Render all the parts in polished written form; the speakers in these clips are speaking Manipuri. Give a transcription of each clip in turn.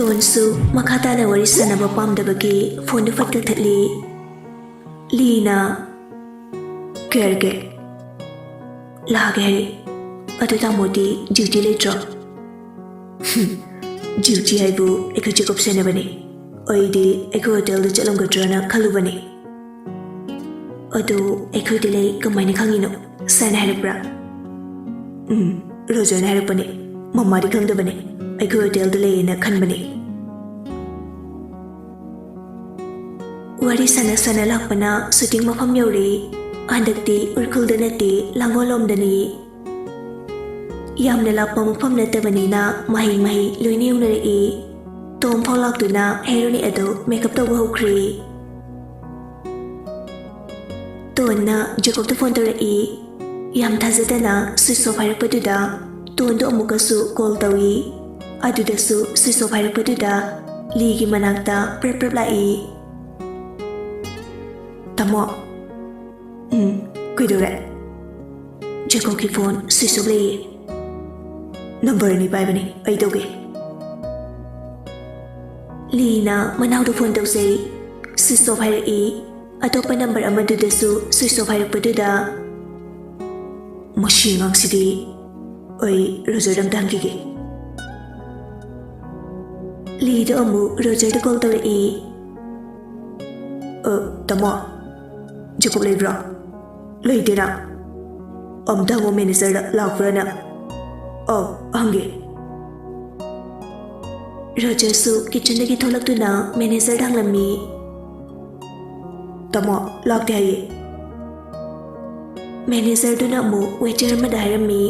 Tonsu makata na waris na nabapam dabagi phone fat ka thali Lina Kerge Lagari atu tamodi duty later duty haibu eku Jacob senabani oidi eku hotel da chalam gadrana khalubani adu eku delay kamaina khangino sana harapra Rojana harapani mamari khangdabani eku hotel delay na khanbani Wari sana sana lakpana shooting mafam yauri handakti urkhul danati langolom dani yamna lakpa mafam natabanina mahi loini unari tom pholak tuna heroni ado makeup to hokri tonna Jacob to phone tori yam thazadana switch off hairapaduda tondo amukasu call tawi adudasu switch off hairapaduda ligi manakta prep lai Tamo Kuidore Jacob ki phone switch off lai number ni pai bani ai doge Lina manau do phone tau sei switch off hai atopa number amadu desu switch off hai paduda machine ang sidi oi Roger dam dang ki Li do amu Roger de call tau tamo Jacob Lebra Leidina Dango manager Laufrana Oh Ange Roger su kitchen dagi tholak tuna manager danglami Tamo lock dai Manager duna mu waiter ma dairami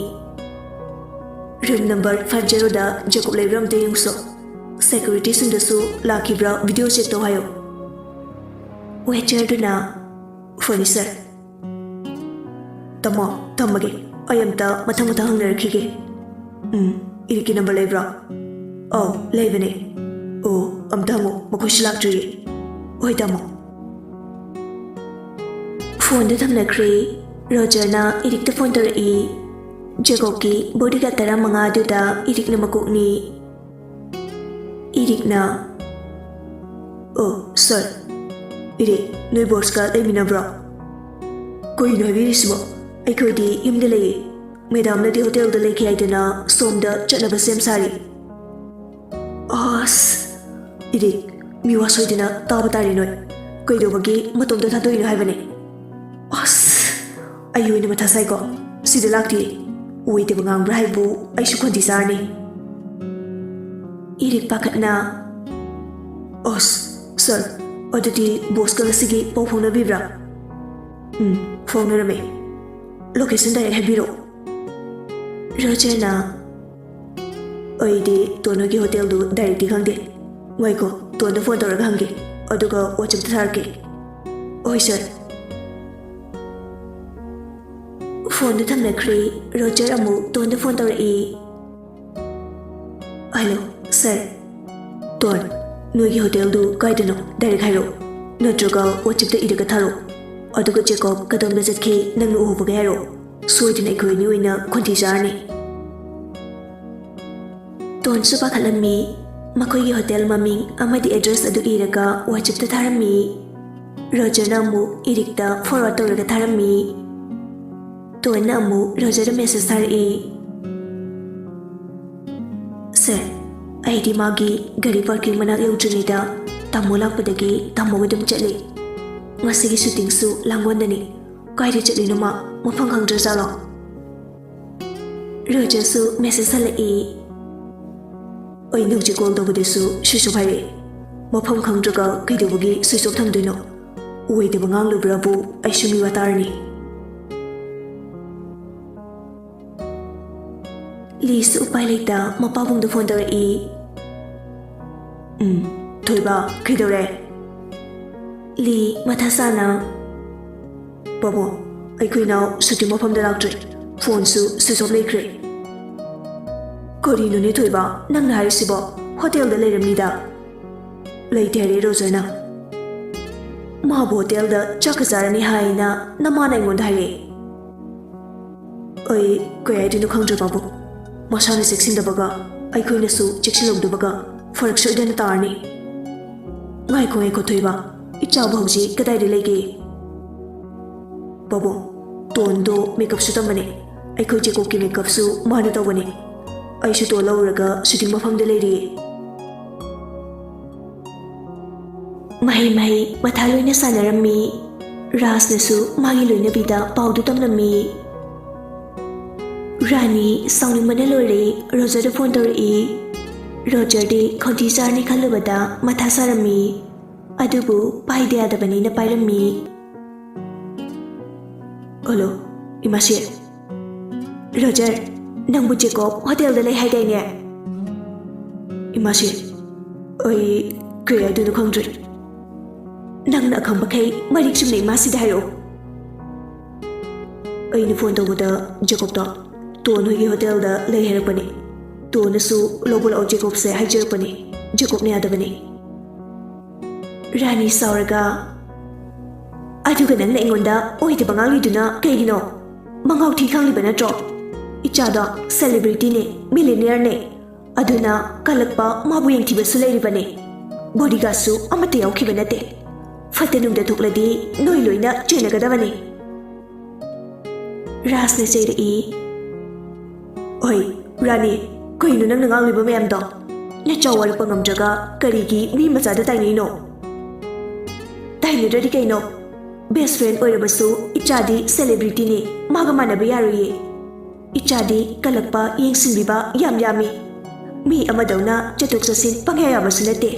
Room number 50 da Jacob Lebram de yungso Security sundasu lakibra video check to hayo Waiter duna Furniture Tamo tamage ayamta mathang hangnarkhige iriki number lebra oh lebane oh amtamo makoshilak tri oi tamo phone da thamna khri Roger na irik ta phone tor Jacob ki body ka tara manga du da irik na makuk ni irik na oh sir Ire, noi boss ka ay minabra. Koi noi virismo, ay koi di yung delay. Madam na di hotel delay kaya ito na som da chat na basem sari. As, ire, miwas hoy di na tabatari noi. Koi do bagi matom da tatoy na haibane. As, ayo ini matasay ko. Sida lakti, uwi di bangang brahay bu ay sukon di sarni. Ire pakat na. As, sir. Odati boss ka sige pau phone na bibra phone na me location da habiro Roger na oide tono ki hotel du direct khangde ngoi ko tono phone tor khangge aduga WhatsApp ta tharke oi sir phone da thamna khri Roger amu tono phone tor hello sir ton Noi hotel du kaidano direct hairo natroga WhatsApp da ida tharo aduga Jacob kadam da jatki nang nu ubaga hairo soidina ikoi ni oina khonti jarni ton suba khalami makoi gi hotel maming amadi address adu iraga WhatsApp da tharami Roger namu irikta forward tawraga tharami ton namu Roger da message thari sir Aidi magi gari parking manak yaudrida tamo lakpadagi tamo gadum chatli ngasigi shooting su langwandani kaide chatli numa mafang khangdra jalo Roger su message salai oi nungji call do budesu shisho bhai mafang khangdra kaido bugi switch off thamdino oi de bangang lubrabu aishumi watarni Lis upai laita mapabung da phone dara Thoiba kidore Li mathasana Babo aikoi now shooting mafam da laktre phone su switch off lekre Kori no ni thoiba nang na harisibo hotel da leiramni da leite re Roger na ma hotel da chakazarani haina namana ingon dhare oi koi ai dinu khangdra babu Masana sexin da baga aikoi na su cheksin log da baga ꯐꯔꯛ ꯁꯣꯏꯗꯅ ꯇꯥꯔꯅꯤ ꯉꯥꯏꯈꯣ ꯉꯥꯏꯈꯣ ꯊꯣꯏꯕ ꯏꯆꯥꯕꯨ ꯍꯧꯖꯤꯛ ꯀꯗꯥꯏꯗ ꯂꯩꯒꯦ ꯄꯥꯕꯨꯡ ꯇꯣꯟꯗꯣ ꯃꯦꯀꯞꯁꯨ ꯇꯝꯕꯅꯦ ꯑꯩꯈꯣꯏ ꯖꯦꯀꯣꯕꯀꯤ ꯃꯦꯀꯞꯁꯨ ꯃꯥꯅ ꯇꯧꯕꯅꯦ ꯑꯩꯁꯨ ꯇꯣꯟ ꯂꯧꯔꯒ ꯁꯨꯇꯤꯡ ꯃꯐꯝꯗ ꯂꯩꯔꯤꯌꯦ ꯃꯍꯩ ꯃꯍꯩ ꯃꯊꯥ ꯂꯣꯏꯅ ꯁꯥꯟꯅꯔꯝꯃꯤ ꯔꯥꯖꯅꯁꯨ ꯃꯥꯒꯤ ꯂꯣꯏꯅꯕꯤꯗ ꯄꯥꯎꯗꯨ ꯇꯝꯂꯝꯃꯤ ꯔꯥꯅꯤ ꯁꯥꯎꯅꯤꯡꯕꯅ ꯂꯣꯏꯔꯦ ꯔꯣꯖꯔꯗ ꯐꯣꯟ ꯇꯧꯔꯛꯏ ꯔꯣꯖꯔꯗꯤ ꯈꯣꯟꯊꯤ ꯆꯥꯔꯅꯤ ꯈꯜꯂꯨꯕꯗ ꯃꯊꯥ ꯁꯥꯔꯝꯃꯤ ꯑꯗꯨꯕꯨ ꯄꯥꯏꯗ ꯌꯥꯗꯕꯅꯤꯅ ꯄꯥꯏꯔꯝꯃꯤ ꯍꯜꯂꯣ ꯏꯃꯥꯁꯤ ꯔꯣꯖꯔ ꯅꯪꯕꯨ ꯖꯦꯀꯣꯕ ꯍꯣꯇꯦꯜꯗ ꯂꯩ ꯍꯥꯏꯗꯥꯏꯅꯦ ꯏꯃꯥꯁꯤ ꯑꯩ ꯀꯩ ꯍꯥꯏꯗꯣꯏꯅꯣ ꯈꯪꯗ꯭ꯔꯦ ꯅꯪꯅ ꯑꯈꯪꯕꯈꯩ ꯃꯔꯤꯛ ꯆꯨꯝꯅ ꯏꯃꯥꯁꯤꯗ ꯍꯥꯏꯔꯛꯑꯣ ꯑꯩꯅ ꯐꯣꯟ ꯇꯧꯕꯗ ꯖꯦꯀꯣꯕꯇꯣ ꯇꯣꯟ ꯍꯣꯏꯒꯤ ꯍꯣꯇꯦꯜꯗ ꯂꯩ ꯍꯥꯏꯔꯛꯄꯅꯤ ꯇꯣꯟꯅꯁꯨ ꯂꯧꯕ ꯂꯥꯛꯑꯣ ꯖꯦꯀꯣꯕꯁꯦ ꯍꯥꯏꯖꯔꯛꯄꯅꯤ ꯖꯦꯀꯣꯕꯅ ꯌꯥꯗꯕꯅꯤ ꯔꯥꯅꯤ ꯁꯥꯎꯔꯒ ꯑꯗꯨꯒ ꯅꯪꯅ ꯑꯩꯉꯣꯟꯗ ꯑꯣꯏꯗꯕ ꯉꯥꯡꯂꯤꯗꯨꯅ ꯀꯩꯒꯤꯅꯣ ꯃꯉꯥꯎ ꯊꯤ ꯈꯪꯂꯤꯕ ꯅꯠꯇ꯭ꯔꯣ ꯏꯆꯥꯗꯣ ꯁꯦꯂꯤꯕ꯭रिꯇꯤꯅꯦ ꯃꯤꯂꯤꯅꯤꯌꯔꯅꯦ ꯑꯗꯨꯅ ꯀꯜꯂꯛꯄ ꯃꯥꯕꯨ ꯌꯦꯡꯊꯤꯕꯁꯨ ꯂꯩꯔꯤꯕꯅꯤ ꯕꯣꯗꯤꯒꯥꯔꯗꯁꯨ ꯑꯃꯠꯇ ꯌꯥꯎꯈꯤꯕ ꯅꯠꯇꯦ ꯐꯠꯇ ꯅꯨꯡꯗ ꯊꯣꯛꯂꯗꯤ ꯅꯣꯏ ꯂꯣꯏꯅ ꯆꯦꯟꯅꯒꯗꯕꯅꯤ ꯔꯥꯖꯅ ꯆꯩꯔꯛꯏ ꯍꯣꯏ ꯔꯥꯅꯤ ꯀꯩꯅꯣ ꯅꯪꯅ ꯉꯥꯡꯂꯤꯕ ꯃꯌꯥꯝꯗꯣ ꯅꯆꯥ ꯋꯥꯔꯛꯄ ꯉꯝꯗ꯭ꯔꯒ ꯀꯔꯤꯒꯤ ꯃꯤ ꯃꯆꯥꯗ ꯇꯥꯏꯅꯩꯅꯣ ꯇꯥꯏꯅꯗ꯭ꯔꯗꯤ ꯀꯩꯅꯣ ꯕꯦꯁ ꯐ꯭ꯔꯦꯟ ꯑꯣꯏꯔꯕꯁꯨ ꯏꯆꯥꯗꯤ ꯁꯦꯂꯤꯕ꯭रिꯇꯤꯅꯤ ꯃꯥꯒ ꯃꯥꯟꯅꯕ ꯌꯥꯔꯣꯏꯌꯦ ꯏꯆꯥꯗꯤ ꯀꯜꯂꯛꯄ ꯌꯦꯡꯁꯤꯟꯕꯤꯕ ꯌꯥꯝ ꯌꯥꯝꯃꯤ ꯃꯤ ꯑꯃꯗꯧꯅ ꯆꯠꯊꯣꯛ ꯆꯠꯁꯤꯟ ꯄꯪꯌꯥ ꯌꯥꯕꯁꯨ ꯅꯠꯇꯦ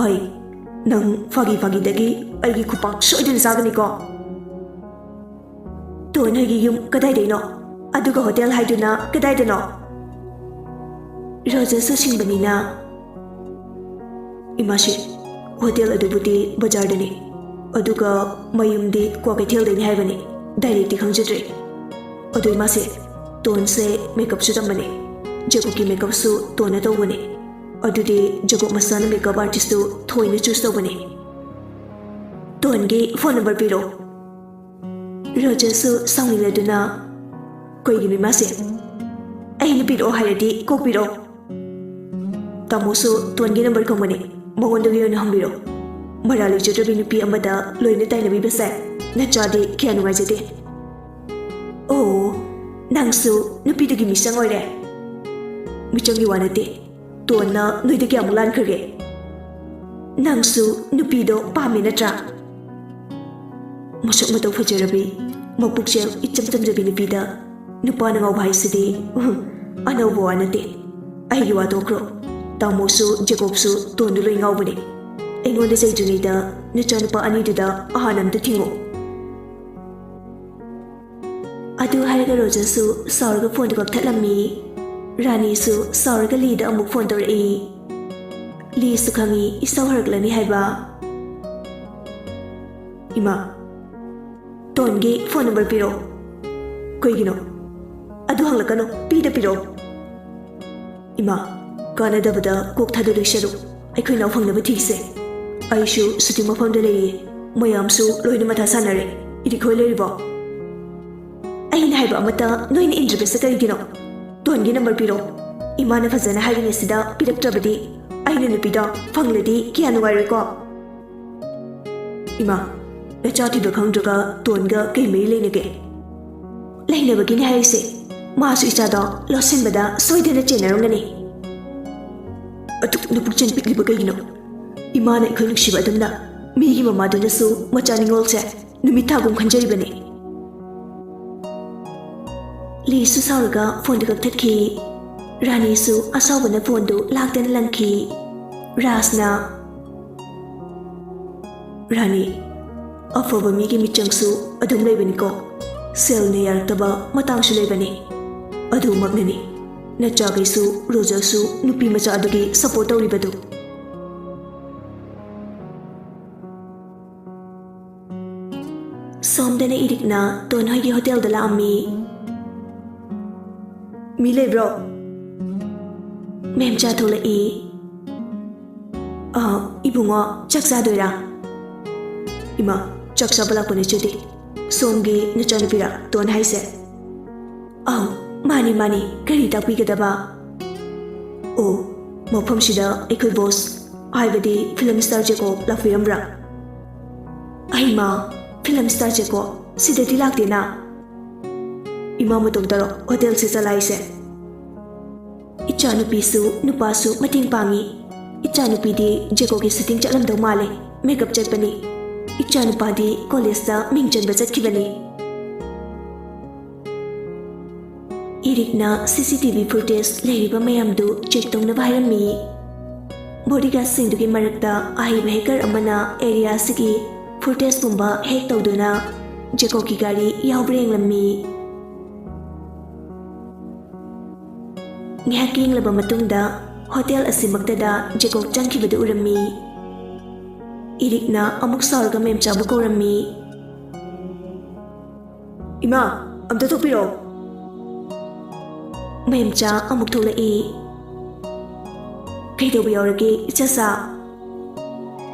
ꯍꯣꯏ ꯅꯪ ꯐꯥꯒꯤꯗꯒꯤ ꯑꯩꯒꯤ ꯈꯨꯄꯥꯛ ꯁꯣꯏꯗꯅ ꯆꯥꯒꯅꯤꯀꯣ ꯇꯣꯟ ꯍꯣꯏꯒꯤ ꯌꯨꯝ ꯀꯗꯥꯏꯗꯩꯅꯣ ꯑꯗꯨꯒ ꯍꯣꯇꯦꯜ ꯍꯥꯏꯗꯨꯅ ꯀꯗꯥꯏꯗꯅꯣ ꯔꯣꯖꯔꯁꯨ ꯁꯤꯡꯕꯅꯤꯅ ꯏꯃꯥꯁꯤ ꯍꯣꯇꯦꯜ ꯑꯗꯨꯕꯨꯗꯤ ꯕꯖꯥꯔꯗꯅꯤ ꯑꯗꯨꯒ ꯃꯌꯨꯝꯗꯤ ꯀ꯭ꯋꯥꯀꯩꯊꯦꯜꯗꯩꯅꯤ ꯍꯥꯏꯕꯅꯤ ꯗꯥꯏꯔꯦꯛꯇꯤ ꯈꯪꯖꯗ꯭ꯔꯦ ꯑꯗꯨ ꯏꯃꯥꯁꯤ ꯇꯣꯟꯁꯦ ꯃꯦꯀꯞꯁꯨ ꯇꯝꯕꯅꯤ ꯖꯦꯀꯣꯕꯀꯤ ꯃꯦꯀꯞꯁꯨ ꯇꯣꯟꯅ ꯇꯧꯕꯅꯤ ꯑꯗꯨꯗꯤ ꯖꯦꯀꯣꯕ ꯃꯁꯥꯅ ꯃꯦꯀꯞ ꯑꯥꯔꯇꯤꯁꯇꯨ ꯊꯣꯏꯅ ꯆꯨꯁ ꯇꯧꯕꯅꯤ ꯇꯣꯟꯒꯤ ꯐꯣꯟ ꯅꯝꯕꯔ ꯄꯤꯔꯛꯑꯣ ꯔꯣꯖꯔꯁꯨ ꯁꯥꯎꯅꯤꯡꯂꯗꯨꯅ ꯀꯩꯒꯤꯅꯣ ꯏꯃꯥꯁꯤ ꯑꯩꯅ ꯄꯤꯔꯛꯑꯣ ꯍꯥꯏꯔꯗꯤ ꯀꯣꯛ ꯄꯤꯔꯛꯑꯣ ꯇꯥꯃꯣꯁꯨ ꯇꯣꯟꯒꯤ ꯅꯝꯕꯔ ꯈꯪꯕꯅꯤ ꯃꯉꯣꯟꯗꯒꯤ ꯑꯣꯏꯅ ꯍꯪꯕꯤꯔꯛꯑꯣ ꯃꯔꯥ ꯂꯩꯖꯗ꯭ꯔꯕꯤ ꯅꯨꯄꯤ ꯑꯃꯗ ꯂꯣꯏꯅ ꯇꯥꯏꯅꯕꯤꯕꯁꯦ ꯅꯆꯥꯗꯤ ꯀꯌꯥ ꯅꯨꯡꯉꯥꯏꯖꯗꯦ ꯑꯣ ꯅꯪꯁꯨ ꯅꯨꯄꯤꯗꯨꯒꯤ ꯃꯤꯆꯪ ꯑꯣꯏꯔꯦ ꯃꯤꯆꯪꯒꯤ ꯋꯥ ꯅꯠꯇꯦ ꯇꯣꯟꯅ ꯅꯣꯏꯗ ꯀꯌꯥꯃꯨꯛ ꯂꯥꯟꯈ꯭ꯔꯒꯦ ꯅꯪꯁꯨ ꯅꯨꯄꯤꯗꯣ ꯄꯥꯝꯃꯦ ꯅꯠꯇ꯭ꯔꯥ ꯃꯁꯛ ꯃꯇꯧ ꯐꯖꯔꯕꯤ ꯃꯄꯨꯛꯆꯦꯜ ꯏꯆꯝ ꯆꯝꯖꯕꯤ ꯅꯨꯄꯤꯗ ꯅꯨꯄꯥꯅ ꯉꯥꯎꯕ ꯍꯥꯏꯁꯤꯗꯤ ꯑꯅꯧꯕ ꯋꯥ ꯅꯠꯇꯦ ꯑꯩꯒꯤ ꯋꯥ ꯇꯣꯛꯈ꯭ꯔꯣ ꯇꯥꯃꯣꯁꯨ ꯖꯦꯀꯣꯕꯁꯨ ꯇꯣꯟꯗꯨ ꯂꯣꯏ ꯉꯥꯎꯕꯅꯤ ꯑꯩꯉꯣꯟꯗ ꯆꯩꯗ꯭ꯔꯤꯉꯩꯗ ꯅꯆꯥꯅꯨꯄꯥ ꯑꯅꯤꯗꯨꯗ ꯑꯍꯥꯟ ꯑꯝꯇ ꯊꯤꯡꯉꯣ ꯑꯗꯨ ꯍꯥꯏꯔꯒ ꯔꯣꯖꯔꯁꯨ ꯁꯥꯎꯔꯒ ꯐꯣꯟꯗꯨ ꯀꯛꯊꯠꯂꯝꯃꯤ ꯔꯥꯅꯤꯁꯨ ꯁꯥꯎꯔꯒ ꯂꯤꯗ ꯑꯃꯨꯛ ꯐꯣꯟ ꯇꯧꯔꯛꯏ ꯂꯤꯁꯨ ꯈꯪꯉꯤ ꯏꯁꯧ ꯍꯧꯔꯛꯂꯅꯤ ꯍꯥꯏꯕ ꯏꯃꯥ ꯇꯣꯟꯒꯤ ꯐꯣꯟ ꯅꯝꯕꯔ ꯄꯤꯔꯛꯑꯣ ꯀꯩꯒꯤꯅꯣ ꯑꯗꯨ ꯍꯪꯂꯛꯀꯅꯣ ꯄꯤꯗ ꯄꯤꯔꯛꯑꯣ ꯏꯃꯥ ꯀꯥꯟꯅꯗꯕꯗ ꯀꯣꯛ ꯊꯥꯗꯣꯏ ꯁꯔꯨꯛ ꯑꯩꯈꯣꯏ ꯅꯥꯎ ꯐꯪꯅꯕ ꯊꯤꯁꯦ ꯑꯩꯁꯨ ꯁꯨꯇꯤꯡ ꯃꯐꯝꯗ ꯂꯩꯔꯤꯌꯦ ꯃꯌꯥꯝꯁꯨ ꯂꯣꯏꯅ ꯃꯊꯥ ꯁꯥꯟꯅꯔꯦ ꯏꯔꯤꯛꯈꯣꯏ ꯂꯩꯔꯤꯕꯣ ꯑꯩꯅ ꯍꯥꯏꯕ ꯑꯃꯠꯇ ꯅꯣꯏꯅ ꯏꯟꯗ꯭ꯔꯤꯕꯁꯦ ꯀꯔꯤꯒꯤꯅꯣ ꯇꯣꯟꯒꯤ ꯅꯝꯕꯔ ꯄꯤꯔꯛꯑꯣ ꯏꯃꯥꯅ ꯐꯖꯅ ꯍꯥꯏꯔꯤꯉꯩꯁꯤꯗ ꯄꯤꯔꯛꯇ꯭ꯔꯕꯗꯤ ꯑꯩꯅ ꯅꯨꯄꯤꯗꯣ ꯐꯪꯂꯗꯤ ꯀꯌꯥ ꯅꯨꯡꯉꯥꯏꯔꯣꯏꯀꯣ ꯏꯃꯥ ꯅꯆꯥ ꯊꯤꯕ ꯈꯪꯗ꯭ꯔꯒ ꯇꯣꯟꯒ ꯀꯩ ꯃꯔꯤ ꯂꯩꯅꯒꯦ ꯂꯩꯅꯕꯒꯤꯅꯤ ꯍꯥꯏꯔꯤꯁꯦ ꯃꯥꯁꯨ ꯏꯆꯥꯗꯣ ꯂꯧꯁꯤꯟꯕꯗ ꯁꯣꯏꯗꯅ ꯆꯦꯟꯅꯔꯝꯒꯅꯤ ꯑꯗꯨꯛ ꯄꯨꯛꯆꯦꯜ ꯄꯤꯛꯂꯤꯕ ꯀꯩꯒꯤꯅꯣ ꯏꯃꯥꯅ ꯑꯩꯈꯣꯏ ꯅꯨꯡꯁꯤꯕ ꯑꯗꯨꯝꯅ ꯃꯤꯒꯤ ꯃꯃꯥꯗꯨꯅꯁꯨ ꯃꯆꯥ ꯅꯤꯡꯉꯣꯜꯁꯦ ꯅꯨꯃꯤꯠ ꯊꯥꯒꯨꯝ ꯈꯟꯖꯔꯤꯕꯅꯤ ꯂꯤꯁꯨ ꯁꯥꯎꯔꯒ ꯐꯣꯟꯗꯨ ꯀꯛꯊꯠꯈꯤ ꯔꯥꯅꯤꯁꯨ ꯑꯁꯥꯎꯕꯅ ꯐꯣꯟꯗꯨ ꯂꯥꯛꯇꯅ ꯂꯪꯈꯤ ꯔꯥꯖꯅ ꯔꯥꯅꯤ ꯑꯐꯕ ꯃꯤꯒꯤ ꯃꯤꯆꯪꯁꯨ ꯑꯗꯨꯝ ꯂꯩꯕꯅꯤꯀꯣ ꯁꯦꯜꯅ ꯌꯥꯔꯛꯇꯕ ꯃꯇꯥꯡꯁꯨ ꯂꯩꯕꯅꯤ ꯑꯗꯨꯃꯛꯅꯅꯤ ꯅꯆꯥꯈꯩꯁꯨ ꯔꯣꯖꯔꯁꯨ ꯅꯨꯄꯤ ꯃꯆꯥ ꯑꯗꯨꯒꯤ ꯁꯄꯣꯔꯠ ꯇꯧꯔꯤꯕꯗꯨ ꯁꯣꯝꯗꯅ ꯏꯔꯤꯛꯅ ꯇꯣꯟ ꯍꯣꯏꯒꯤ ꯍꯣꯇꯦꯜꯗ ꯂꯥꯛꯑꯝꯃꯤ ꯃꯤ ꯂꯩꯕ꯭ꯔꯣ ꯃꯦꯝꯆꯥ ꯊꯣꯛꯂꯛꯏ ꯏꯕꯨꯡꯉꯣ ꯆꯥꯛ ꯆꯥꯗꯣꯏꯔꯥ ꯏꯃꯥ ꯆꯥꯛ ꯆꯥꯕ ꯂꯥꯛꯄꯅꯦ ꯆꯨꯗꯤ ꯁꯣꯝꯒꯤ ꯅꯆꯥꯅꯨꯄꯤꯔꯥ ꯇꯣꯟ ꯍꯥꯏꯁꯦ ꯃꯥꯅꯤ ꯀꯔꯤ ꯇꯥꯛꯄꯤꯒꯗꯕ ꯑꯣ ꯃꯐꯝꯁꯤꯗ ꯑꯩꯈꯣꯏ ꯕꯣꯁ ꯍꯥꯏꯕꯗꯤ ꯐꯤꯂꯝ ꯁ꯭ꯇꯥꯔ ꯖꯦꯀꯣꯕ ꯂꯥꯛꯄꯤꯔꯝꯕ꯭ꯔꯥ? ꯑꯩꯃ ꯐꯤꯂꯝ ꯁ꯭ꯇꯥꯔ ꯖꯦꯀꯣꯕ ꯁꯤꯗꯗꯤ ꯂꯥꯛꯇꯦꯅ. ꯏꯃꯥ ꯃꯇꯣꯝꯇꯔꯣ ꯍꯣꯇꯦꯜꯁꯦ ꯆꯂꯥꯏꯁꯦ? ꯏꯆꯥꯅꯨꯄꯤꯁꯨ ꯅꯨꯄꯥꯁꯨ ꯃꯇꯦꯡ ꯄꯥꯡꯉꯤ. ꯏꯆꯥꯅꯨꯄꯤꯗꯤ ꯖꯦꯀꯣꯕꯒꯤ ꯁꯨꯇꯤꯡ ꯆꯠꯂꯝꯗꯧ ꯃꯥꯜꯂꯦ. ꯃꯦꯀꯞ ꯆꯠꯄꯅꯤ. ꯏꯆꯥꯅꯨꯄꯥꯗꯤ ꯀꯣꯂꯦꯖꯇ ꯃꯤꯡ ꯆꯟꯕ ꯆꯠꯈꯤꯕꯅꯤ. ꯏꯔꯤꯛꯅ CCTV ꯐꯨꯇꯦꯖ ꯂꯩꯔꯤꯕ ꯃꯌꯥꯝꯗꯨ ꯆꯦꯛ ꯇꯧꯅꯕ ꯍꯥꯏꯔꯝꯃꯤ. ꯕꯣꯗꯤꯒꯥꯔꯗꯁꯤꯡꯗꯨꯒꯤ ꯃꯔꯛꯇ ꯑꯍꯩꯕ ꯍꯦꯀꯔ ꯑꯃꯅ ꯑꯦꯔꯤꯌꯥꯁꯤꯒꯤ ꯐꯨꯇꯦꯖꯀꯨꯝꯕ ꯍꯦꯛ ꯇꯧꯗꯨꯅ ꯖꯦꯀꯣꯕꯀꯤ ꯒꯥꯔꯤ ꯌꯥꯎꯕ꯭ꯔꯥ ꯌꯦꯡꯂꯝꯃꯤ. ꯉꯥꯏꯍꯥꯛ ꯌꯦꯡꯂꯕ ꯃꯇꯨꯡꯗ ꯍꯣꯇꯦꯜ ꯑꯁꯤꯃꯛꯇꯗ ꯖꯦꯀꯣꯕ ꯆꯪꯈꯤꯕꯗꯨ ꯎꯔꯝꯃꯤ. ꯏꯔꯤꯛꯅ ꯑꯃꯨꯛ ꯁꯥꯎꯔꯒ ꯃꯦꯝꯆꯥꯕꯨ ꯀꯧꯔꯝꯃꯤ. ꯏꯃꯥ, ꯑꯝꯇ ꯊꯣꯛꯄꯤꯔꯛꯑꯣ. ꯃꯦꯝꯆꯥ ꯑꯃꯨꯛ ꯊꯣꯛꯂꯛꯏ. ꯀꯩꯗꯧꯕ ꯌꯥꯎꯔꯒꯦ ꯏꯆꯥꯁꯥ?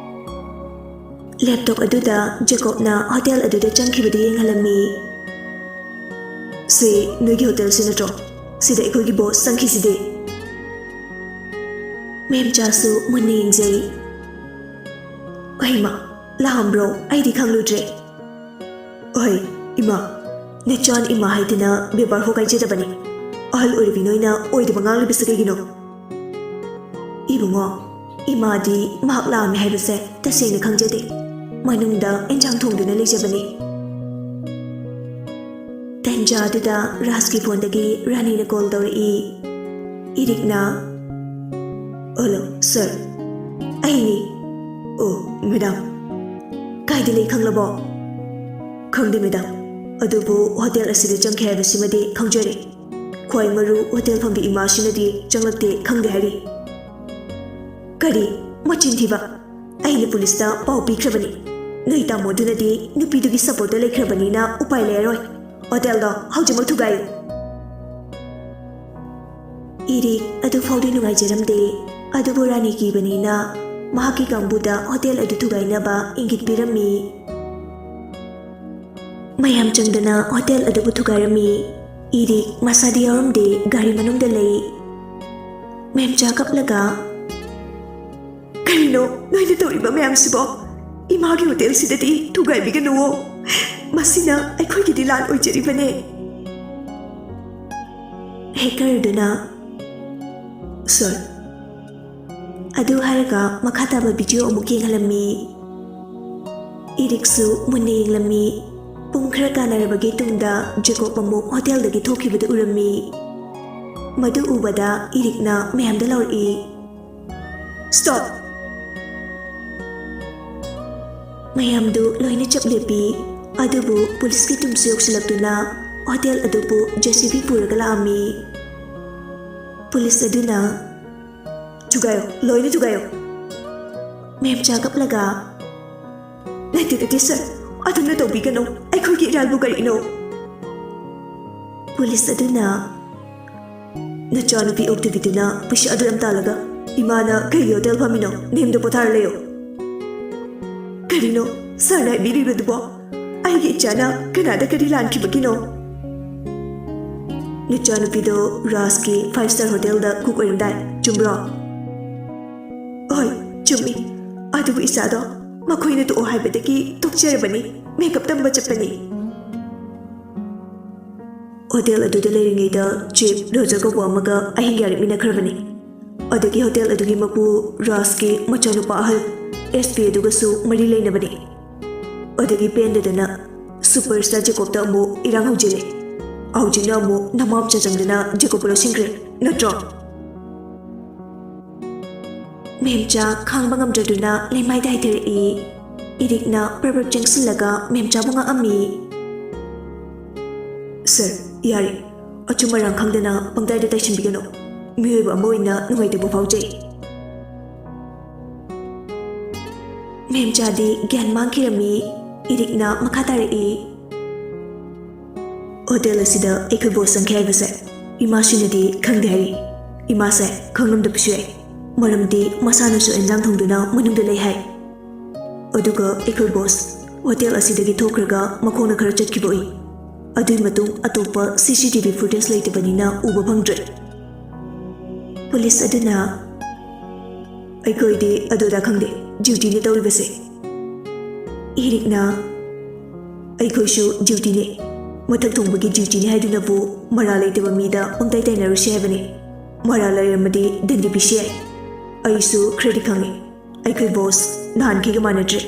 ꯂꯦꯞꯇꯣꯞ ꯑꯗꯨꯗ ꯖꯦꯀꯣꯕꯅ ꯍꯣꯇꯦꯜ ꯑꯗꯨꯗ ꯆꯪꯈꯤꯕꯗꯨ ꯌꯦꯡꯍꯜꯂꯝꯃꯤ. ꯁꯤ ꯅꯣꯏꯒꯤ ꯍꯣꯇꯦꯜꯁꯤ ꯅꯠꯇ꯭ꯔꯣ? ꯁꯤꯗ ꯑꯩꯈꯣꯏꯒꯤ ꯕꯣꯁ ꯆꯪꯈꯤꯁꯤꯗꯤ. ꯃꯦꯝꯆꯥꯁꯨ ꯃꯨꯟꯅ ꯌꯦꯡꯖꯩ. ꯑꯩꯃ, ꯂꯥꯛꯑꯝꯕ꯭ꯔꯣ? ꯑꯩꯗꯤ ꯈꯪꯂꯨꯗ꯭ꯔꯦ. ꯑꯍꯩ ꯏꯃꯥ, ꯅꯆꯥꯟ ꯏꯃꯥ ꯍꯥꯏꯗꯅ ꯕꯦꯕꯥꯔ ꯍꯣꯒꯥꯏꯖꯗꯕꯅꯤ. ꯑꯍꯜ ꯑꯣꯏꯔꯕꯤ ꯅꯣꯏꯅ ꯑꯣꯏꯗꯕ ꯉꯥꯡꯂꯤꯕꯁꯤ ꯀꯩꯒꯤꯅꯣ? ꯏꯕꯨꯡꯉꯣ, ꯏꯃꯥꯗꯤ ꯃꯍꯥꯛ ꯂꯥꯛꯑꯝꯃꯦ ꯍꯥꯏꯕꯁꯦ ꯇꯁꯦꯡꯅ ꯈꯪꯖꯗꯦ. ꯃꯅꯨꯡꯗ ꯑꯦꯟꯖꯥꯡ ꯊꯣꯡꯗꯨꯅ ꯂꯩꯖꯕꯅꯤ. ꯇꯟꯖꯥꯗꯨꯗ ꯔꯥꯖꯀꯤ ꯐꯣꯟꯗꯒꯤ ꯔꯥꯅꯤꯅ ꯀꯣꯜ ꯇꯧꯔꯛꯏ. ꯏꯔꯤꯛꯅ, ꯍꯜꯂꯣ ꯁꯔ, ꯑꯩꯅꯤ. ꯑꯣ ꯃꯦꯗꯥꯝ, ꯀꯥꯏꯗ ꯂꯩ ꯈꯪꯂꯕꯣ? ꯈꯪꯗꯦ ꯃꯦꯗꯥꯝ, ꯑꯗꯨꯕꯨ ꯍꯣꯇꯦꯜ ꯑꯁꯤꯗ ꯆꯪꯈꯤ ꯍꯥꯏꯕꯁꯤꯃꯗꯤ ꯈꯪꯖꯔꯦ. ꯈ꯭ꯋꯥꯏ ꯃꯔꯨ ꯍꯣꯇꯦꯜ ꯐꯝꯕꯤ ꯏꯃꯥꯁꯤꯅꯗꯤ ꯆꯪꯂꯛꯇꯦ ꯈꯪꯗꯦ ꯍꯥꯏꯔꯤ. ꯀꯔꯤ ꯃꯆꯤꯟ ꯊꯤꯕ! ꯑꯩꯅ ꯄꯨꯂꯤꯁꯇ ꯄꯥꯎ ꯄꯤꯈ꯭ꯔꯕꯅꯤ. ꯅꯣꯏ ꯇꯥꯃꯣꯗꯨꯅꯗꯤ ꯅꯨꯄꯤꯗꯨꯒꯤ ꯁꯄꯣꯔꯠꯇ ꯂꯩꯈ꯭ꯔꯕꯅꯤꯅ ꯎꯄꯥꯏ ꯂꯩꯔꯔꯣꯏ. ꯍꯣꯇꯦꯜꯗꯣ ꯍꯧꯖꯤꯛꯃꯛ ꯊꯨꯒꯥꯏꯌꯨ. ꯏꯔꯤꯛ ꯑꯗꯨꯐꯥꯎꯗꯤ ꯅꯨꯡꯉꯥꯏꯖꯔꯝꯗꯦ. ꯑꯗꯨꯕꯨ ꯔꯥꯅꯤ ꯀꯤꯕꯅꯤꯅ ꯃꯍꯥꯛꯀꯤ ꯀꯥꯡꯕꯨꯗ ꯍꯣꯇꯦꯜ ꯑꯗꯨ ꯊꯨꯒꯥꯏꯅꯕ ꯏꯪꯒꯤꯠ ꯄꯤꯔꯝꯃꯤ. ꯃꯌꯥꯝ ꯆꯪꯗꯅ ꯍꯣꯇꯦꯜ ꯑꯗꯨꯕꯨ ꯊꯨꯒꯥꯏꯔꯝꯃꯤ. ꯏꯔꯤꯛ ꯃꯁꯥꯗꯤ ꯌꯥꯎꯔꯝꯗꯦ, ꯒꯥꯔꯤ ꯃꯅꯨꯡꯗ ꯂꯩ. ꯃꯦꯝꯆꯥ ꯀꯞꯂꯒ, ꯀꯔꯤꯅꯣ ꯅꯣꯏꯅ ꯇꯧꯔꯤꯕ ꯃꯌꯥꯝꯁꯤꯕꯣ? ꯏꯃꯥꯒꯤ ꯍꯣꯇꯦꯜꯁꯤꯗꯗꯤ ꯊꯨꯒꯥꯏꯕꯤꯒꯅꯨꯋꯣ. ꯃꯁꯤꯅ ꯑꯩꯈꯣꯏꯒꯤꯗꯤ ꯂꯥꯟ ꯑꯣꯏꯖꯔꯤꯕꯅꯦ. ꯍꯦꯀꯔꯗꯨꯅ, ꯁꯔ, ꯑꯗꯨ ꯍꯥꯏꯔꯒ ꯃꯈꯥ ꯇꯥꯕ ꯚꯤꯗꯤꯑꯣ ꯑꯃꯨꯛ ꯌꯦꯡꯍꯜꯂꯝꯃꯤ. ꯏꯔꯤꯛꯁꯨ ꯃꯨꯟꯅ ꯌꯦꯡꯂꯝꯃꯤ. ꯄꯨꯡ ꯈꯔ ꯀꯥꯟꯅꯔꯕꯒꯤ ꯇꯨꯡꯗ ꯖꯦꯀꯣꯕ ꯑꯃꯨꯛ ꯍꯣꯇꯦꯜꯗꯒꯤ ꯊꯣꯛꯈꯤꯕꯗꯨ ꯎꯔꯝꯃꯤ. ꯃꯗꯨ ꯎꯕꯗ ꯏꯔꯤꯛꯅ ꯃꯌꯥꯝꯗ ꯂꯥꯎꯔꯛꯏ. ꯁ꯭ꯇꯣꯞ! ꯃꯌꯥꯝꯗꯨ ꯂꯣꯏꯅ ꯆꯞ ꯂꯦꯞꯄꯤ. ꯑꯗꯨꯕꯨ ꯄꯨꯂꯤꯁꯀꯤ ꯇꯨꯝꯁꯨ ꯌꯧꯁꯤꯜꯂꯛꯇꯨꯅ ꯍꯣꯇꯦꯜ ꯑꯗꯨꯕꯨ JCB ꯄꯨꯔꯒ ꯂꯥꯛꯑꯝꯃꯤ. ꯄꯨꯂꯤꯁ ꯑꯗꯨꯅ, ꯊꯨꯒꯥꯏꯌꯣ, ꯂꯣꯏꯅ ꯊꯨꯒꯥꯏꯌꯣ. ꯃꯦꯝꯆꯥ ꯀꯞꯂꯒ, ꯅꯠꯇꯦ ꯁꯔ, ꯑꯗꯨꯝꯅ ꯇꯧꯕꯤꯒꯅꯨ. ꯑꯩꯈꯣꯏꯒꯤ ꯏꯔꯥꯜꯕꯨ ꯀꯔꯤꯅꯣ? ꯄꯨꯂꯤꯁ ꯑꯗꯨꯅ, ꯅꯆꯥꯅꯨꯄꯤ ꯑꯣꯛꯇꯕꯤꯗꯨꯅ ꯄꯩꯁꯥ ꯑꯗꯨ ꯌꯥꯝ ꯇꯥꯜꯂꯒ ꯏꯃꯥꯅ ꯀꯩꯒꯤ ꯍꯣꯇꯦꯜ ꯐꯝꯃꯤꯅꯣ? ꯅꯦꯝꯗ ꯄꯣꯊꯥꯔ ꯂꯩꯌꯣ. ꯀꯔꯤꯅꯣ ꯁꯔꯅ ꯍꯥꯏꯕꯤꯔꯤꯕꯗꯨꯕꯣ? ꯑꯩꯒꯤ ꯏꯆꯥꯅ ꯀꯅꯥꯗ ꯀꯔꯤ ꯂꯥꯟꯈꯤꯕꯒꯤꯅꯣ? ꯅꯆꯥꯅꯨꯄꯤꯗꯣ ꯔꯥꯖꯀꯤ 5-star ꯍꯣꯇꯦꯜꯗ ꯀꯨꯛ ꯑꯣꯏꯔꯝꯗꯥꯏ, ꯆꯨꯝꯕ꯭ꯔꯣ? ꯍꯣꯏ, ꯆꯨꯝꯃꯤ. ꯑꯗꯨꯕꯨ ꯏꯆꯥꯗꯣ ꯃꯈꯣꯏꯅ ꯇꯣꯛꯑꯣ ꯍꯥꯏꯕꯗꯒꯤ ꯇꯣꯛꯆꯔꯕꯅꯤ. ꯃꯦꯀꯞ ꯇꯝꯕ ꯆꯠꯄꯅꯤ. ꯍꯣꯇꯦꯜ ꯑꯗꯨꯗ ꯂꯩꯔꯤꯉꯩꯗ ꯆꯤꯞ ꯔꯣꯖꯔ ꯀꯧꯕ ꯑꯃꯒ ꯑꯍꯤꯡ ꯌꯥꯔꯛꯃꯤꯟꯅꯈ꯭ꯔꯕꯅꯤ. ꯑꯗꯒꯤ ꯍꯣꯇꯦꯜ ꯑꯗꯨꯒꯤ ꯃꯄꯨ ꯔꯥꯖꯀꯤ ꯃꯆꯥꯅꯨꯄꯥ ꯑꯍꯜ SP ꯑꯗꯨꯒꯁꯨ ꯃꯔꯤ ꯂꯩꯅꯕꯅꯤ. ꯑꯗꯒꯤ ꯄꯦꯟꯗꯗꯅ ꯁꯨꯄꯔꯁ꯭ꯇꯥꯔ ꯖꯦꯀꯣꯕꯇ ꯑꯃꯨꯛ ꯏꯔꯥꯡ ꯍꯧꯖꯤꯜꯂꯦ. ꯍꯧꯖꯤꯛꯅ ꯑꯃꯨꯛ ꯅꯃꯥꯝꯆꯥ ꯆꯪꯗꯅ ꯖꯦꯀꯣꯕꯄꯨ ꯂꯧꯁꯤꯟꯈ꯭ꯔꯦ, ꯅꯠꯇ꯭ꯔꯣ? ꯃꯦꯝꯆꯥ ꯈꯥꯡꯕ ꯉꯝꯗ꯭ꯔꯗꯨꯅ ꯂꯩꯃꯥꯏꯗ ꯍꯥꯏꯊꯔꯛꯏ. ꯏꯔꯤꯛꯅ ꯄ꯭ꯔꯕꯛ ꯆꯪꯁꯤꯜꯂꯒ ꯃꯦꯝꯆꯥꯕꯨ ꯉꯥꯛꯑꯝꯃꯤ. ꯁꯔ, ꯌꯥꯔꯦ. ꯑꯆꯨꯝ ꯑꯔꯥꯟ ꯈꯪꯗꯅ ꯄꯪꯇꯥꯏꯗ ꯇꯥꯏꯁꯤꯟꯕꯤꯒꯅꯨ. ꯃꯤꯑꯣꯏꯕ ꯑꯃ ꯑꯣꯏꯅ ꯅꯨꯡꯉꯥꯏꯇꯕ ꯐꯥꯎꯖꯩ. ꯃꯦꯝꯆꯥꯗꯤ ꯒ꯭ꯌꯥꯟ ꯃꯥꯡꯈꯤꯔꯝꯃꯤ. ꯏꯔꯤꯛꯅ ꯃꯈꯥ ꯇꯥꯔꯛꯏ. ꯍꯣꯇꯦꯜ ꯑꯁꯤꯗ ꯑꯩꯈꯣꯏ ꯕꯣꯁ ꯆꯪꯈꯤ ꯍꯥꯏꯕꯁꯦ ꯏꯃꯥꯁꯤꯅꯗꯤ ꯈꯪꯗꯦ ꯍꯥꯏꯔꯤ. ꯏꯃꯥꯁꯦ ꯈꯪꯂꯝꯗꯕꯁꯨ ꯌꯥꯏ, ꯃꯔꯝꯗꯤ ꯃꯁꯥꯅꯁꯨ ꯑꯦꯟꯖꯥꯡ ꯊꯣꯡꯗꯨꯅ ꯃꯅꯨꯡꯗ ꯂꯩ ꯍꯥꯏ. ꯑꯗꯨꯒ ꯑꯩꯈꯣꯏ ꯕꯣꯁ ꯍꯣꯇꯦꯜ ꯑꯁꯤꯗꯒꯤ ꯊꯣꯛꯈ꯭ꯔꯒ ꯃꯈꯣꯡꯅ ꯈꯔ ꯆꯠꯈꯤꯕ ꯎꯏ. ꯑꯗꯨꯒꯤ ꯃꯇꯨꯡ ꯑꯇꯣꯞꯄ CCTV ꯐꯨꯇꯦꯖ ꯂꯩꯇꯕꯅꯤꯅ ꯎꯕ ꯐꯪꯗ꯭ꯔꯦ. ꯄꯨꯂꯤꯁ ꯑꯗꯨꯅ, ꯑꯩꯈꯣꯏꯗꯤ ꯑꯗꯨꯗ ꯈꯪꯗꯦ ꯗ꯭ꯌꯨꯇꯤꯅꯤ ꯇꯧꯔꯤꯕꯁꯦ ꯏꯔꯤꯛꯅ ꯑꯩꯈꯣꯏꯁꯨ ꯗ꯭ꯌꯨꯇꯤꯅꯤ ꯃꯊꯛ ꯊꯣꯡꯕꯒꯤ ꯗ꯭ꯌꯨꯇꯤꯅꯤ ꯍꯥꯏꯗꯨꯅꯕꯨ ꯃꯔꯥꯜ ꯂꯩꯇꯕ ꯃꯤꯗ ꯄꯪꯇꯥꯏ ꯇꯥꯏꯅꯔꯨꯁꯤ ꯍꯥꯏꯕꯅꯤ ꯃꯔꯥꯜ ꯂꯩꯔꯝꯃꯗꯤ ꯗꯟꯗꯤ ꯄꯤꯁꯤ ꯌꯥꯏ ꯑꯩꯁꯨ ꯈꯔꯗꯤ ꯈꯪꯉꯤ ꯑꯩꯈꯣꯏ ꯕꯣꯁ ꯅꯍꯥꯟꯈꯩꯒ ꯃꯥꯟꯅꯗ꯭ꯔꯦ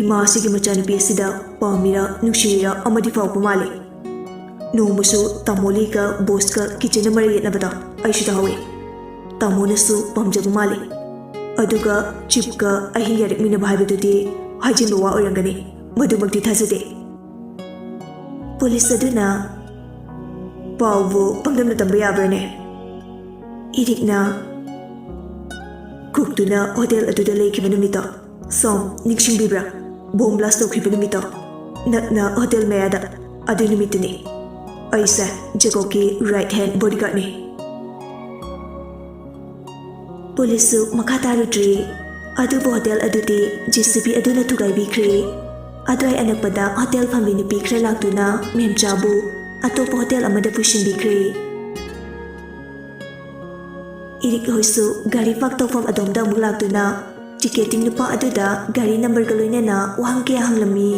ꯏꯃꯥꯁꯤꯒꯤ ꯃꯆꯥꯅꯨꯄꯤ ꯑꯁꯤꯗ ꯄꯥꯝꯃꯤꯔꯥ ꯅꯨꯡꯁꯤꯔꯤꯔꯥ ꯑꯃꯗꯤ ꯐꯥꯎꯕ ꯃꯥꯜꯂꯤ ꯅꯣꯡꯃꯁꯨ ꯇꯥꯃꯣꯂꯤꯒ ꯕꯣꯁꯀ ꯀꯤꯆꯟꯗ ꯃꯔꯩ ꯌꯦꯠꯅꯕꯗ ꯑꯩꯁꯨ ꯇꯥꯍꯧꯏ ꯇꯥꯃꯣꯅꯁꯨ ꯄꯥꯝꯖꯕ ꯃꯥꯜꯂꯤ ꯑꯗꯨꯒ ꯆꯤꯞꯀ ꯑꯍꯤꯡ ꯌꯥꯔꯛꯃꯤꯟꯅꯕ ꯍꯥꯏꯕꯗꯨꯗꯤ ꯍꯥꯏꯖꯤꯟꯕ ꯋꯥ ꯑꯣꯏꯔꯝꯒꯅꯤ ꯃꯗꯨꯃꯛꯇꯤ ꯊꯥꯖꯗꯦ ꯄꯨꯂꯤꯁ ꯑꯗꯨꯅ ꯄꯥꯎꯕꯨ ꯄꯪꯗꯝꯅ ꯇꯝꯕ ꯌꯥꯕ꯭ꯔꯅꯦ ꯏꯔꯤꯛꯅ ꯀꯨꯛꯇꯨꯅ ꯍꯣꯇꯦꯜ ꯑꯗꯨꯗ ꯂꯩꯈꯤꯕ ꯅꯨꯃꯤꯠꯇꯣ ꯁꯣꯝ ꯅꯤꯡꯁꯤꯡꯕꯤꯕ꯭ꯔꯥ ꯕꯣꯝ ꯕ꯭ꯂꯥꯁ ꯇꯧꯈꯤꯕ ꯅꯨꯃꯤꯠꯇꯣ ꯅꯛꯅ ꯍꯣꯇꯦꯜ ꯃꯌꯥꯗ ꯑꯗꯨ ꯅꯨꯃꯤꯠꯇꯨꯅꯤ ꯑꯩꯁꯦ ꯖꯦꯀꯣꯕꯀꯤ ꯔꯥꯏꯠ ꯍꯦꯟ ꯕꯣꯗꯤꯒꯥꯔꯗꯅꯤ ꯄꯨꯂꯤꯁꯁꯨ ꯃꯈꯥ ꯇꯥꯔꯨꯗ꯭ꯔꯤ ꯑꯗꯨꯕꯨ ꯍꯣꯇꯦꯜ ꯑꯗꯨꯗꯤ ꯖꯦꯁꯤꯕꯤ ꯑꯗꯨꯅ ꯊꯨꯒꯥꯏꯕꯤꯈ꯭ꯔꯦ ꯑꯗꯨꯋꯥꯏ ꯑꯅꯛꯄꯗ ꯍꯣꯇꯦꯜ ꯐꯝꯕꯤ ꯅꯨꯄꯤ ꯈꯔ ꯂꯥꯛꯇꯨꯅ ꯃꯦꯝꯆꯥꯕꯨ ꯑꯇꯣꯞꯄ ꯍꯣꯇꯦꯜ ꯑꯃꯗ ꯄꯨꯁꯤꯟꯕꯤꯈ꯭ꯔꯦ ꯏꯔꯤꯛ ꯍꯣꯏꯁꯨ ꯒꯥꯔꯤ ꯄꯥꯛ ꯇꯧꯐꯝ ꯑꯗꯣꯝꯗ ꯑꯃꯨꯛ ꯂꯥꯛꯇꯨꯅ ꯇꯤꯀꯦꯇꯤꯡ ꯅꯨꯄꯥ ꯑꯗꯨꯗ ꯒꯥꯔꯤ ꯅꯝꯕꯔꯒ ꯂꯣꯏꯅꯅ ꯋꯥꯍꯪ ꯀꯌꯥ ꯍꯪꯂꯝꯃꯤ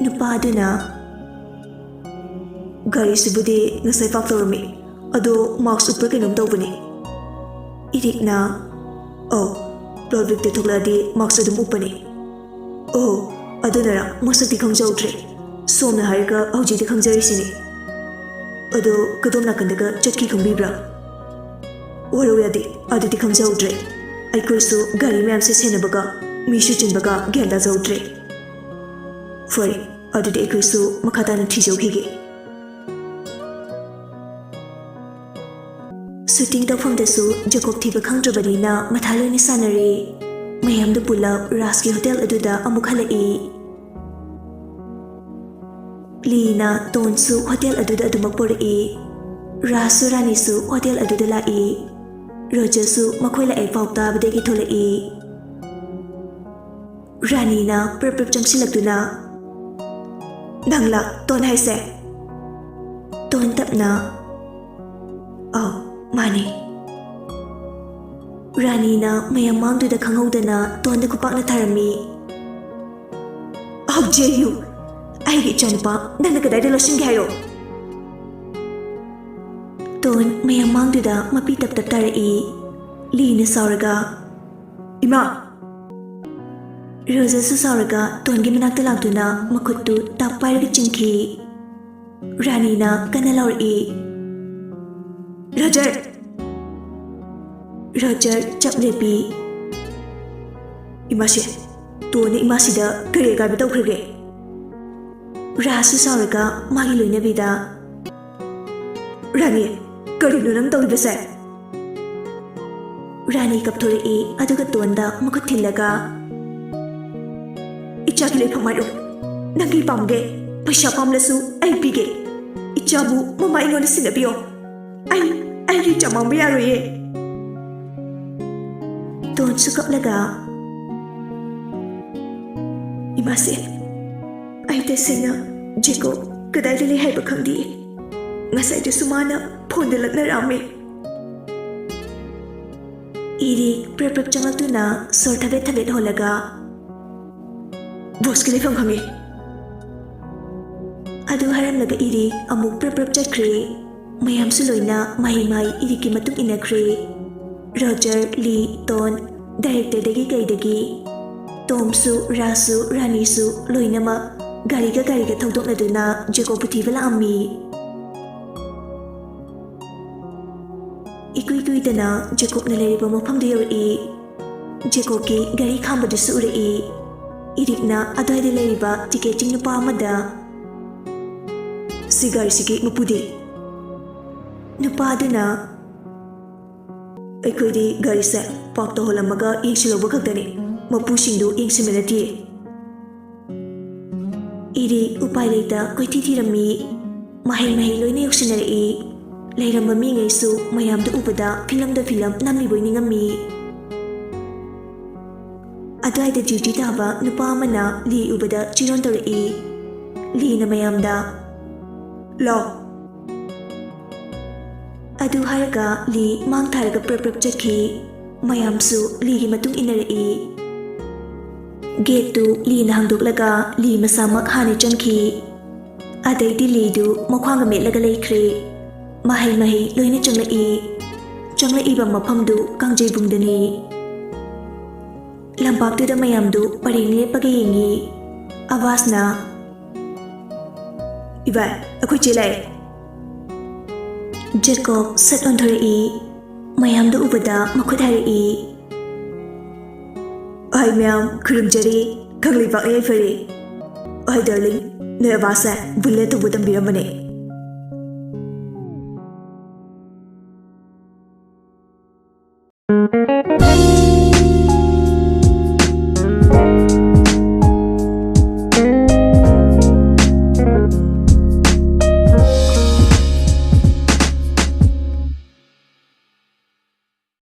ꯅꯨꯄꯥ ꯑꯗꯨꯅ ꯒꯥꯔꯤꯁꯤꯕꯨꯗꯤ ꯉꯁꯥꯏ ꯄꯥꯛ ꯇꯧꯔꯝꯃꯤ ꯑꯗꯣ ꯃꯥꯛꯁ ꯎꯞꯄ꯭ꯔꯥ ꯀꯩꯅꯣꯝ ꯇꯧꯕꯅꯤ ꯏꯔꯤꯛꯅ ꯄꯕ꯭ꯂꯤꯛꯇ ꯊꯣꯛꯂꯛꯑꯗꯤ ꯃꯥꯛꯁ ꯑꯗꯨꯝ ꯎꯞꯄꯅꯤ ꯑꯣ ꯑꯗꯨꯅꯔ ꯃꯁꯛꯇꯤ ꯈꯪꯖꯍꯧꯗ꯭ꯔꯦ ꯁꯣꯝꯅ ꯍꯥꯏꯔꯒ ꯍꯧꯖꯤꯛꯇꯤ ꯈꯪꯖꯔꯤꯁꯤꯅꯤ ꯑꯗꯣ ꯀꯗꯣꯝ ꯅꯥꯀꯟꯗꯒ ꯆꯠꯈꯤ ꯈꯪꯕꯤꯕ꯭ꯔꯥ ꯋꯥꯔꯧ ꯌꯥꯗꯦ ꯑꯗꯨꯗꯤ ꯈꯪꯖꯍꯧꯗ꯭ꯔꯦ ꯑꯩꯈꯣꯏꯁꯨ ꯒꯥꯔꯤ ꯃꯌꯥꯝꯁꯦ ꯁꯦꯟꯅꯕꯒ ꯃꯤꯁꯨ ꯆꯤꯟꯕꯒ ꯒ꯭ꯌꯥꯟ ꯇꯥꯖꯍꯧꯗ꯭ꯔꯦ ꯐꯔꯦ ꯑꯗꯨꯗꯤ ꯑꯩꯈꯣꯏꯁꯨ ꯃꯈꯥ ꯇꯥꯅ ꯊꯤꯖꯧꯈꯤꯒꯦ ꯁꯨꯇꯤꯡ ꯇꯧꯐꯝꯗꯁꯨ ꯖꯦꯀꯣꯕ ꯊꯤꯕ ꯈꯪꯗ꯭ꯔꯕꯅꯤꯅ ꯃꯊꯥ ꯂꯣꯏꯅ ꯁꯥꯟꯅꯔꯦ ꯃꯌꯥꯝꯗꯨ ꯄꯨꯜꯂꯞ ꯔꯥꯖꯀꯤ ꯍꯣꯇꯦꯜ ꯑꯗꯨꯗ ꯑꯃꯨꯛ ꯍꯜꯂꯛꯏ ꯂꯤꯅ ꯇꯣꯟꯁꯨ ꯍꯣꯇꯦꯜ ꯑꯗꯨꯗ ꯑꯗꯨꯃꯛ ꯄꯣꯔꯛꯏ ꯔꯥꯖꯁꯨ ꯔꯥꯅꯤꯁꯨ ꯍꯣꯇꯦꯜ ꯑꯗꯨꯗ ꯂꯥꯛꯏ ꯔꯣꯖꯔꯁꯨ ꯃꯈꯣꯏ ꯂꯥꯛꯑꯦ ꯄꯥꯎ ꯇꯥꯕꯗꯒꯤ ꯊꯣꯛꯂꯛꯏ ꯔꯥꯅꯤꯅ ꯄ꯭ꯔꯞ ꯄ꯭ꯔꯞ ꯆꯪꯁꯤꯜꯂꯛꯇꯨꯅ ꯅꯪꯂꯥ ꯇꯣꯟ ꯍꯥꯏꯁꯦ ꯇꯣꯟ ꯇꯞꯅ ꯃꯥꯅꯤ ꯔꯥꯅꯤꯅ ꯃꯌꯥꯝ ꯃꯥꯡꯗꯨꯗ ꯈꯪꯍꯧꯗꯅ ꯇꯣꯟꯗ ꯈꯨꯄꯥꯛꯅ ꯊꯥꯔꯝꯃꯤ How dare you! ꯑꯩꯒꯤ ꯏꯆꯥꯅꯨꯄꯥ ꯅꯪꯅ ꯀꯗꯥꯏꯗ ꯂꯣꯠꯁꯤꯟꯒꯦ ꯍꯥꯏꯔꯣ ꯇꯣꯟ ꯃꯌꯥꯝ ꯃꯥꯡꯗꯨꯗ ꯃꯄꯤ ꯇꯞ ꯇꯞ ꯇꯥꯔꯛꯏ ꯂꯤꯅ ꯁꯥꯎꯔꯒ ꯏꯃꯥ ꯔꯣꯖꯔꯁꯨ ꯁꯥꯎꯔꯒ ꯇꯣꯟꯒꯤ ꯃꯅꯥꯛꯇ ꯂꯥꯛꯇꯨꯅ ꯃꯈꯨꯠꯇꯨ ꯇꯥꯞ ꯄꯥꯏꯔꯒ ꯆꯤꯡꯈꯤ ꯔꯥꯅꯤꯅ ꯀꯟꯅ ꯂꯥꯎꯔꯛꯏ ꯔꯣꯖꯔ ꯆꯞ ꯂꯦꯞꯄꯤ ꯏꯃꯥꯁꯦ ꯇꯣꯟꯅ ꯏꯃꯥꯁꯤꯗ ꯀꯔꯤ ꯑꯀꯥꯏꯕ ꯇꯧꯈ꯭ꯔꯒꯦ ꯔꯥꯖꯁꯨ ꯁꯥꯎꯔꯒ ꯃꯥꯒꯤ ꯂꯣꯏꯅꯕꯤꯗ ꯔꯥꯅꯤ ꯀꯔꯤꯅꯣ ꯅꯪ ꯇꯧꯔꯤꯕꯁꯦ ꯔꯥꯅꯤ ꯀꯞꯊꯣꯔꯛꯏ ꯑꯗꯨꯒ ꯇꯣꯟꯗ ꯃꯈꯨꯠ ꯊꯤꯜꯂꯒ इच्छा के लिए फमारो नंगी पामगे पैसा पामलसु आई पीगे इच्छाबु ममा इंगोन सिनबियो आई री चमांबे यारोये तोन सुकपलगा इमासे आई तेसेना जेको कदाइले हाइबा खंदी ngasai de sumana phone de lakna rame iri prep changatuna sor thabet holaga boss ke lefam khangi adu haram laga iri amuk prep chakre mayam su loina mai iri ki matung inakre Roger Lee Ton director dagi dagi Tom su Rasu Rani su loina ma gari ga thodok na duna Jacob puthi bala ammi ikui dana Jacob na leriba mafam de yori Jacob ki gari khamba du su uri irikna adai de leriba ticketing nu pa amada sigari sigi mupudi nu pa duna ikoi gari se pak to holamaga yengsiloba khaktani mapu singdu yengsimenati iri upai leita koiti thirami mahi loina yoksinari leiramba mi ngaisu mayam da ubada film namli boiningami adai da duty taba nupa amana li ubada chiron tori li na mayam da law adu haraga li mang tharaga prep chakhi mayamsu ligi matung inarei. Gate tu li na hangdoklaga li masamak hani changki. Adaidi li du makhwanga metlaga leikre. Mahay loina changlai. Changlai ba mafam du kangjay bungdani. Lambak tu da mayam du paring lepage yengi. Awas na. Ibai, akoy chilay. Jacob sat on thorei. Mayam du ubada makhut harei. Ay mayam kurimjari kanglibak ay fari. Ay darling, noy abasa bulle tu budam biramane.